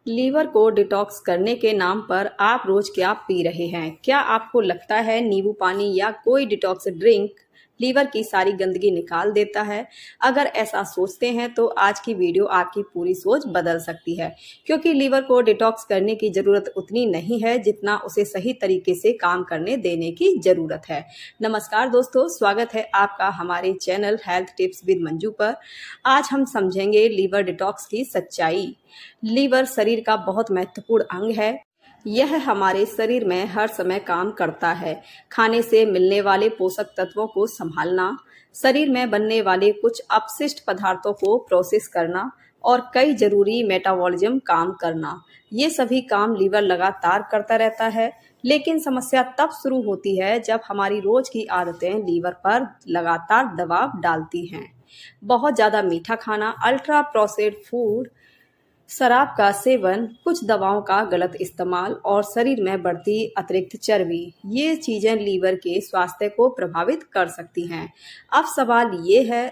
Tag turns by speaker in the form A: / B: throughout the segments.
A: Liver को detox करने के नाम पर आप रोज क्या पी रहे हैं? क्या आपको लगता है नींबू पानी या कोई डिटॉक्स ड्रिंक लीवर की सारी गंदगी निकाल देता है? अगर ऐसा सोचते हैं तो आज की वीडियो आपकी पूरी सोच बदल सकती है, क्योंकि लीवर को डिटॉक्स करने की जरूरत उतनी नहीं है जितना उसे सही तरीके से काम करने देने की जरूरत है। नमस्कार दोस्तों, स्वागत है आपका हमारे channel health tips with Manju पर। आज हम समझेंगे लीवर डिटॉक्स की सच्चाई। लीवर शरीर का बहुत महत्वपूर्ण अंग है। यह हमारे शरीर में हर समय काम करता है। खाने से मिलने वाले पोषक तत्वों को संभालना, शरीर में बनने वाले कुछ अपशिष्ट पदार्थों को प्रोसेस करना और कई जरूरी मेटाबॉलिज्म काम करना। ये सभी काम लीवर लगातार करता रहता है। लेकिन समस्या तब शुरू होती है जब हमारी रोज की आदतें लीवर पर लगातार दबाव डालती हैं। बहुत ज़्यादा मीठा खाना, अल्ट्रा प्रोसेस्ड फूड, शराब का सेवन, कुछ दवाओं का गलत इस्तेमाल और शरीर में बढ़ती अतिरिक्त चर्बी, ये चीजें लीवर के स्वास्थ्य को प्रभावित कर सकती हैं। अब सवाल ये है,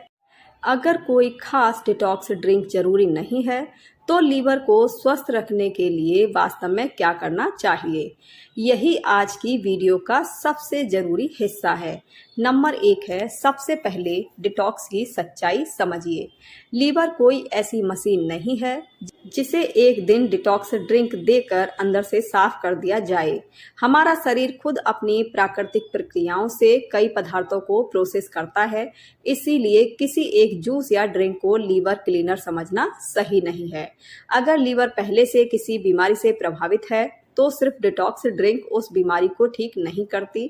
A: अगर कोई खास डिटॉक्स ड्रिंक जरूरी नहीं है तो लीवर को स्वस्थ रखने के लिए वास्तव में क्या करना चाहिए? यही आज की वीडियो का सबसे जरूरी हिस्सा है। नंबर 1 है, सबसे पहले डिटॉक्स की सच्चाई समझिए। लीवर कोई ऐसी मशीन नहीं है जिसे एक दिन डिटॉक्स ड्रिंक देकर अंदर से साफ कर दिया जाए। हमारा शरीर खुद अपनी प्राकृतिक प्रक्रियाओं से कई पदार्थों को प्रोसेस करता है, इसीलिए किसी एक जूस या ड्रिंक को लीवर क्लीनर समझना सही नहीं है। अगर लीवर पहले से किसी बीमारी से प्रभावित है तो सिर्फ डिटॉक्स ड्रिंक उस बीमारी को ठीक नहीं करती।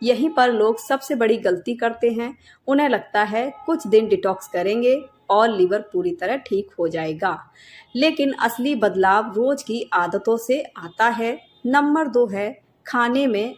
A: यहीं पर लोग सबसे बड़ी गलती करते हैं। उन्हें लगता है कुछ दिन डिटॉक्स करेंगे और लीवर पूरी तरह ठीक हो जाएगा, लेकिन असली बदलाव रोज की आदतों से आता है। नंबर 2 है, खाने में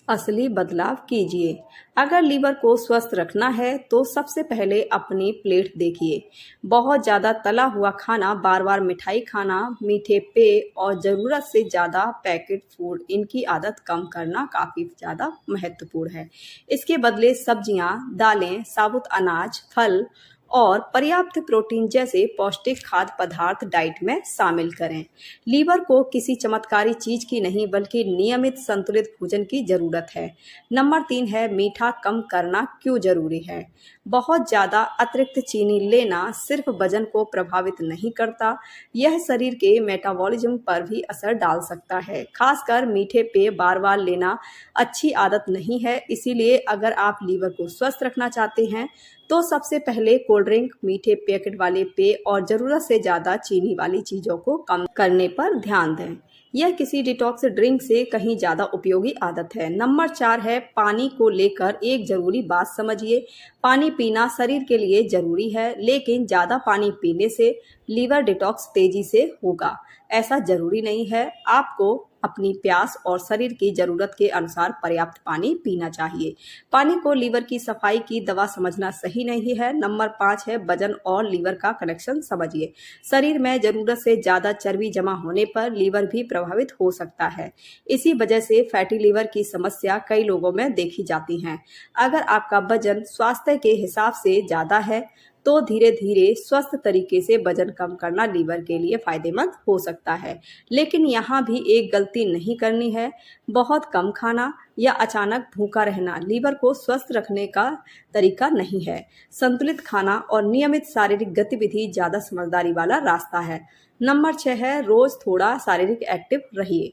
A: असली बदलाव कीजिए। अगर लीवर को स्वस्थ रखना है तो सबसे पहले अपनी प्लेट देखिए। बहुत ज़्यादा तला हुआ खाना, बार बार मिठाई खाना, मीठे पेय और ज़रूरत से ज़्यादा पैकेट फूड, इनकी आदत कम करना काफ़ी ज़्यादा महत्वपूर्ण है। इसके बदले सब्जियां, दालें, साबुत अनाज, फल और पर्याप्त प्रोटीन जैसे पौष्टिक खाद्य पदार्थ डाइट में शामिल करें। लीवर को किसी चमत्कारी चीज की नहीं बल्कि नियमित संतुलित भोजन की जरूरत है। नंबर 3 है, मीठा कम करना क्यों जरूरी है? बहुत ज्यादा अतिरिक्त चीनी लेना सिर्फ वजन को प्रभावित नहीं करता, यह शरीर के मेटाबॉलिज्म पर भी असर डाल सकता है। खासकर मीठे पेय बार बार लेना अच्छी आदत नहीं है। इसीलिए अगर आप लीवर को स्वस्थ रखना चाहते हैं तो सबसे पहले कोल्ड ड्रिंक, मीठे पैकेट वाले पेय और ज़रूरत से ज़्यादा चीनी वाली चीज़ों को कम करने पर ध्यान दें। यह किसी डिटॉक्स ड्रिंक से कहीं ज़्यादा उपयोगी आदत है। नंबर 4 है, पानी को लेकर एक ज़रूरी बात समझिए। पानी पीना शरीर के लिए ज़रूरी है, लेकिन ज़्यादा पानी पीने से लीवर डिटॉक्स तेज़ी से होगा, ऐसा ज़रूरी नहीं है। आपको अपनी प्यास और शरीर की जरूरत के अनुसार पर्याप्त पानी पीना चाहिए। पानी को लीवर की सफाई की दवा समझना सही नहीं है। नंबर 5 है, वजन और लीवर का कनेक्शन समझिए। शरीर में जरूरत से ज्यादा चर्बी जमा होने पर लीवर भी प्रभावित हो सकता है। इसी वजह से फैटी लीवर की समस्या कई लोगों में देखी जाती है। अगर आपका वजन स्वास्थ्य के हिसाब से ज्यादा है तो धीरे धीरे स्वस्थ तरीके से वजन कम करना लीवर के लिए फायदेमंद हो सकता है। लेकिन यहाँ भी एक गलती नहीं करनी है। बहुत कम खाना या अचानक भूखा रहना लीवर को स्वस्थ रखने का तरीका नहीं है। संतुलित खाना और नियमित शारीरिक गतिविधि ज़्यादा समझदारी वाला रास्ता है। नंबर 6 है, रोज थोड़ा शारीरिक एक्टिव रहिए।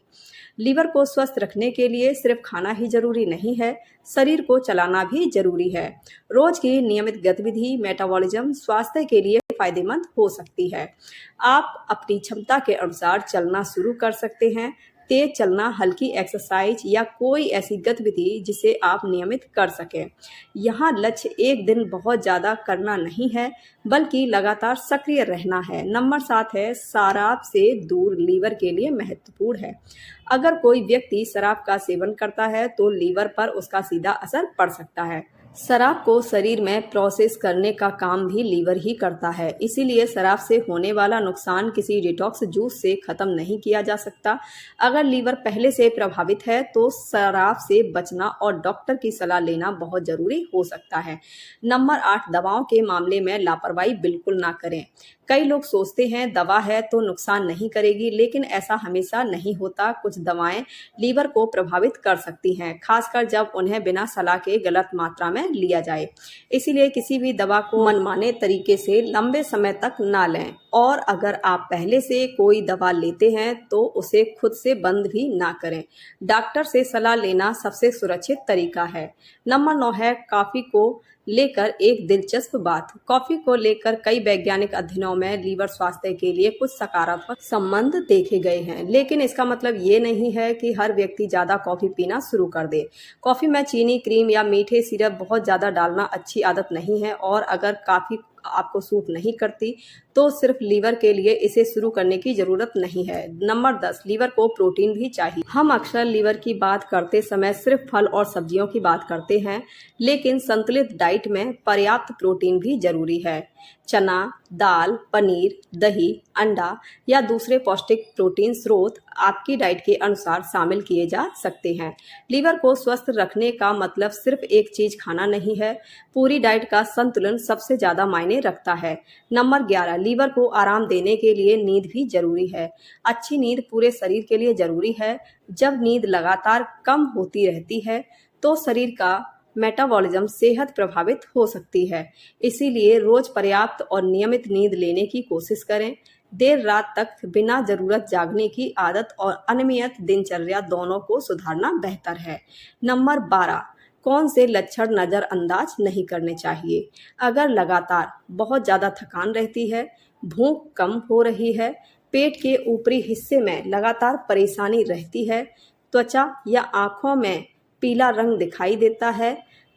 A: लीवर को स्वस्थ रखने के लिए सिर्फ खाना ही जरूरी नहीं है, शरीर को चलाना भी जरूरी है। रोज की नियमित गतिविधि मेटाबॉलिज्म स्वास्थ्य के लिए फायदेमंद हो सकती है। आप अपनी क्षमता के अनुसार चलना शुरू कर सकते हैं। तेज चलना, हल्की एक्सरसाइज या कोई ऐसी गतिविधि जिसे आप नियमित कर सकें। यहाँ लक्ष्य एक दिन बहुत ज़्यादा करना नहीं है, बल्कि लगातार सक्रिय रहना है। नंबर 7 है, शराब से दूर लीवर के लिए महत्वपूर्ण है। अगर कोई व्यक्ति शराब का सेवन करता है तो लीवर पर उसका सीधा असर पड़ सकता है। शराब को शरीर में प्रोसेस करने का काम भी लीवर ही करता है, इसीलिए शराब से होने वाला नुकसान किसी डिटॉक्स जूस से खत्म नहीं किया जा सकता। अगर लीवर पहले से प्रभावित है तो शराब से बचना और डॉक्टर की सलाह लेना बहुत जरूरी हो सकता है। नंबर 8, दवाओं के मामले में लापरवाही बिल्कुल ना करें। कई लोग सोचते हैं दवा है तो नुकसान नहीं करेगी, लेकिन ऐसा हमेशा नहीं होता। कुछ दवाएं लीवर को प्रभावित कर सकती हैं, खासकर जब उन्हें बिना सलाह के गलत मात्रा में लिया जाए। इसीलिए किसी भी दवा को मनमाने तरीके से लंबे समय तक ना लें, और अगर आप पहले से कोई दवा लेते हैं तो उसे खुद से बंद भी ना करें। डॉक्टर से सलाह लेना सबसे सुरक्षित तरीका है। नंबर 9 है कॉफी को लेकर एक दिलचस्प बात। कॉफी को लेकर कई वैज्ञानिक अध्ययनों में लीवर स्वास्थ्य के लिए कुछ सकारात्मक संबंध देखे गए हैं, लेकिन इसका मतलब ये नहीं है कि हर व्यक्ति ज्यादा कॉफी पीना शुरू कर दे। कॉफी में चीनी, क्रीम या मीठे सिरप बहुत ज्यादा डालना अच्छी आदत नहीं है, और अगर कॉफी आपको सूट नहीं करती तो सिर्फ लीवर के लिए इसे शुरू करने की जरूरत नहीं है। नंबर 10, लीवर को प्रोटीन भी चाहिए। हम अक्सर लीवर की बात करते समय सिर्फ फल और सब्जियों की बात करते हैं, लेकिन संतुलित डाइट में पर्याप्त प्रोटीन भी जरूरी है। चना, दाल, पनीर, दही, अंडा या दूसरे पौष्टिक प्रोटीन स्रोत आपकी डाइट के अनुसार शामिल किए जा सकते हैं। लीवर को स्वस्थ रखने का मतलब सिर्फ एक चीज खाना नहीं है, पूरी डाइट का संतुलन सबसे ज्यादा मायने रखता है। नंबर 11, लीवर को आराम देने के लिए नींद भी जरूरी है। अच्छी नींद पूरे शरीर के लिए जरूरी है। जब नींद लगातार कम होती रहती है तो शरीर का मेटाबॉलिज्म सेहत प्रभावित हो सकती है। इसीलिए रोज पर्याप्त और नियमित नींद लेने की कोशिश करें। देर रात तक बिना जरूरत जागने की आदत और अनियमित दिनचर्या दोनों को सुधारना बेहतर है। नंबर 12, कौन से लक्षण नजरअंदाज नहीं करने चाहिए। अगर लगातार बहुत ज्यादा थकान रहती है, भूख कम हो रही है, पेट के ऊपरी हिस्से में लगातार परेशानी रहती है, त्वचा या आंखों में पीला रंग दिखाई देता है,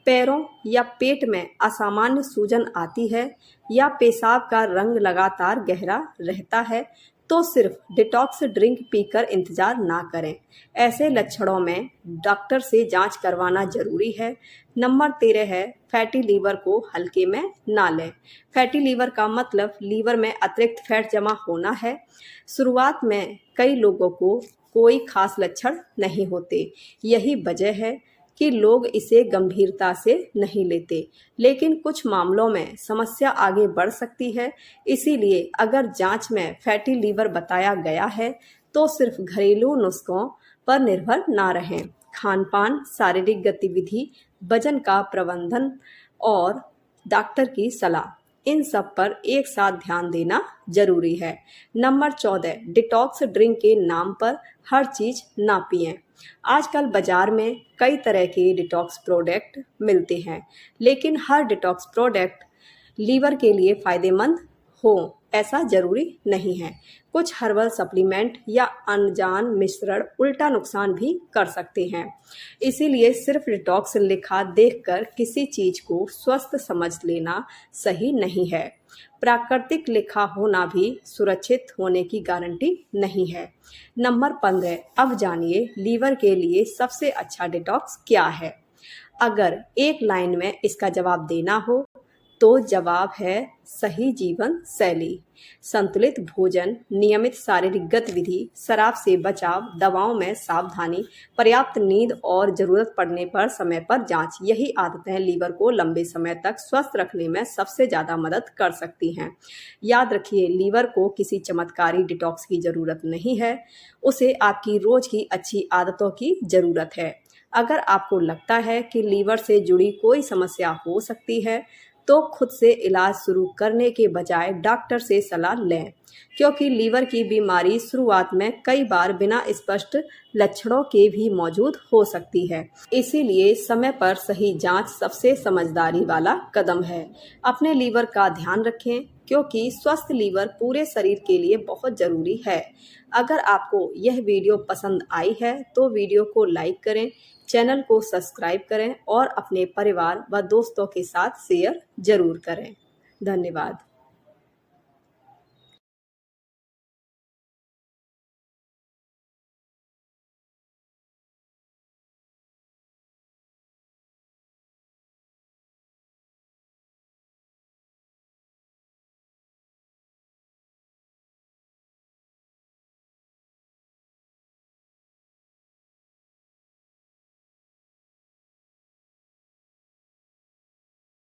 A: पैरों या पेट में असामान्य सूजन आती है, या पेशाब का रंग लगातार गहरा रहता है, तो सिर्फ डिटॉक्स ड्रिंक पीकर इंतजार ना करें। ऐसे लक्षणों में डॉक्टर से जांच करवाना जरूरी है। नंबर 13 है फैटी लीवर को हल्के में ना लें। फैटी लीवर का मतलब लीवर में अतिरिक्त फैट जमा होना है। शुरुआत में कई लोगों को कोई खास लक्षण नहीं होते। यही वजह है कि लोग इसे गंभीरता से नहीं लेते, लेकिन कुछ मामलों में समस्या आगे बढ़ सकती है। इसीलिए अगर जांच में फैटी लीवर बताया गया है तो सिर्फ घरेलू नुस्खों पर निर्भर ना रहें। खानपान, शारीरिक गतिविधि, वजन का प्रबंधन और डॉक्टर की सलाह, इन सब पर एक साथ ध्यान देना जरूरी है। नंबर 14, डिटॉक्स ड्रिंक के नाम पर हर चीज ना पिएं। आजकल बाजार में कई तरह के डिटॉक्स प्रोडक्ट मिलते हैं, लेकिन हर डिटॉक्स प्रोडक्ट लीवर के लिए फायदेमंद हो ऐसा जरूरी नहीं है। कुछ हर्बल सप्लीमेंट या अनजान मिश्रण उल्टा नुकसान भी कर सकते हैं। इसीलिए सिर्फ डिटॉक्स लिखा देखकर किसी चीज को स्वस्थ समझ लेना सही नहीं है। प्राकृतिक लिखा होना भी सुरक्षित होने की गारंटी नहीं है। नंबर 15, अब जानिए लीवर के लिए सबसे अच्छा डिटॉक्स क्या है। अगर एक लाइन में इसका जवाब देना हो तो जवाब है सही जीवन शैली। संतुलित भोजन, नियमित शारीरिक गतिविधि, शराब से बचाव, दवाओं में सावधानी, पर्याप्त नींद और जरूरत पड़ने पर समय पर जांच, यही आदतें लीवर को लंबे समय तक स्वस्थ रखने में सबसे ज्यादा मदद कर सकती हैं। याद रखिए, लीवर को किसी चमत्कारी डिटॉक्स की जरूरत नहीं है, उसे आपकी रोज की अच्छी आदतों की जरूरत है। अगर आपको लगता है कि लीवर से जुड़ी कोई समस्या हो सकती है तो खुद से इलाज शुरू करने के बजाय डॉक्टर से सलाह लें, क्योंकि लीवर की बीमारी शुरुआत में कई बार बिना स्पष्ट लक्षणों के भी मौजूद हो सकती है। इसीलिए समय पर सही जांच सबसे समझदारी वाला कदम है। अपने लीवर का ध्यान रखें, क्योंकि स्वस्थ लीवर पूरे शरीर के लिए बहुत जरूरी है। अगर आपको यह वीडियो पसंद आई है तो वीडियो को लाइक करें, चैनल को सब्सक्राइब करें और अपने परिवार व दोस्तों के साथ शेयर जरूर करें। धन्यवाद।